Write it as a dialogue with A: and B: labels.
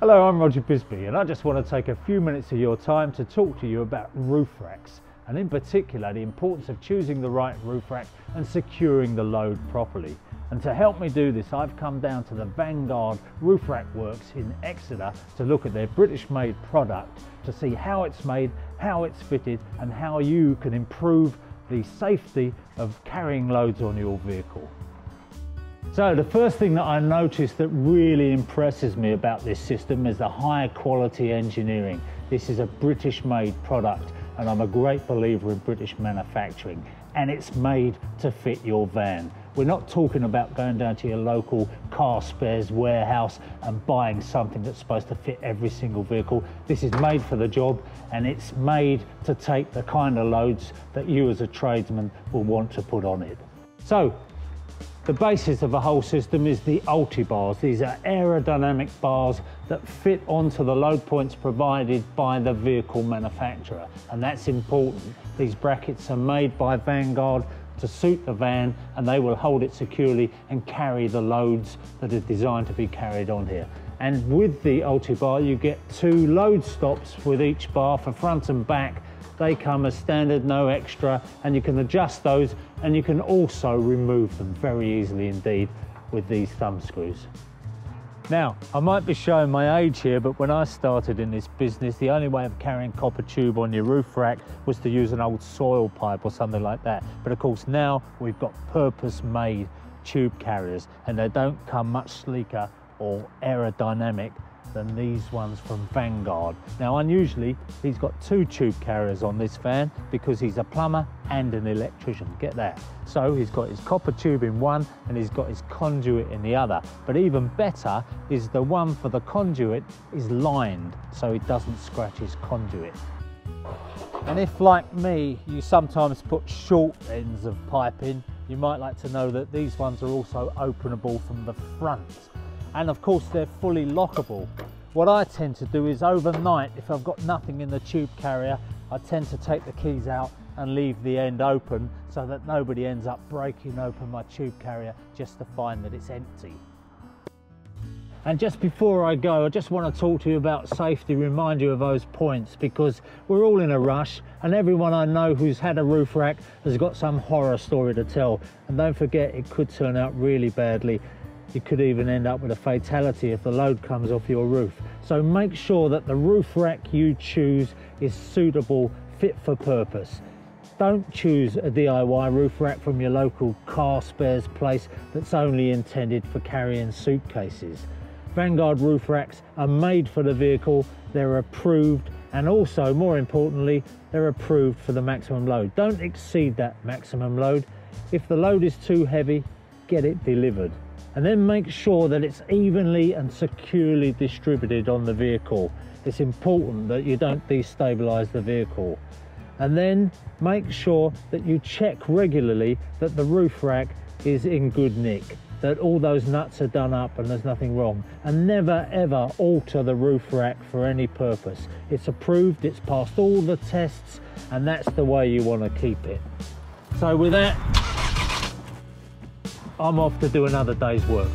A: Hello, I'm Roger Bisby, and I just want to take a few minutes of your time to talk to you about roof racks, and in particular the importance of choosing the right roof rack and securing the load properly. And to help me do this, I've come down to the Vanguard Roof Rack Works in Exeter to look at their British made product, to see how it's made, how it's fitted, and how you can improve the safety of carrying loads on your vehicle. So the first thing that I noticed that really impresses me about this system is the high quality engineering. This is a British made product, and I'm a great believer in British manufacturing, and it's made to fit your van. We're not talking about going down to your local car spares warehouse and buying something that's supposed to fit every single vehicle. This is made for the job, and it's made to take the kind of loads that you as a tradesman will want to put on it. So the basis of the whole system is the ulti-bars. These are aerodynamic bars that fit onto the load points provided by the vehicle manufacturer, and that's important. These brackets are made by Vanguard to suit the van, and they will hold it securely and carry the loads that are designed to be carried on here. And with the ulti-bar you get 2 load stops with each bar for front and back. They come as standard, no extra, and you can adjust those, and you can also remove them very easily indeed with these thumb screws. Now, I might be showing my age here, but when I started in this business, the only way of carrying copper tube on your roof rack was to use an old soil pipe or something like that. But of course now we've got purpose-made tube carriers, and they don't come much sleeker or aerodynamic than these ones from Vanguard. Now unusually he's got 2 tube carriers on this van because he's a plumber and an electrician, get that. So he's got his copper tube in one and he's got his conduit in the other. But even better is the one for the conduit is lined so it doesn't scratch his conduit. And if, like me, you sometimes put short ends of pipe in, you might like to know that these ones are also openable from the front. And of course they're fully lockable. What I tend to do is overnight, if I've got nothing in the tube carrier, I tend to take the keys out and leave the end open so that nobody ends up breaking open my tube carrier just to find that it's empty. And just before I go, I just want to talk to you about safety, remind you of those points, because we're all in a rush, and everyone I know who's had a roof rack has got some horror story to tell. And don't forget, it could turn out really badly. You could even end up with a fatality if the load comes off your roof. So make sure that the roof rack you choose is suitable, fit for purpose. Don't choose a DIY roof rack from your local car spares place that's only intended for carrying suitcases. Vanguard roof racks are made for the vehicle, they're approved, and also, more importantly, they're approved for the maximum load. Don't exceed that maximum load. If the load is too heavy, get it delivered. And then make sure that it's evenly and securely distributed on the vehicle. It's important that you don't destabilize the vehicle. And then make sure that you check regularly that the roof rack is in good nick, that all those nuts are done up and there's nothing wrong. And never ever alter the roof rack for any purpose. It's approved, it's passed all the tests, and that's the way you want to keep it. So with that, I'm off to do another day's work.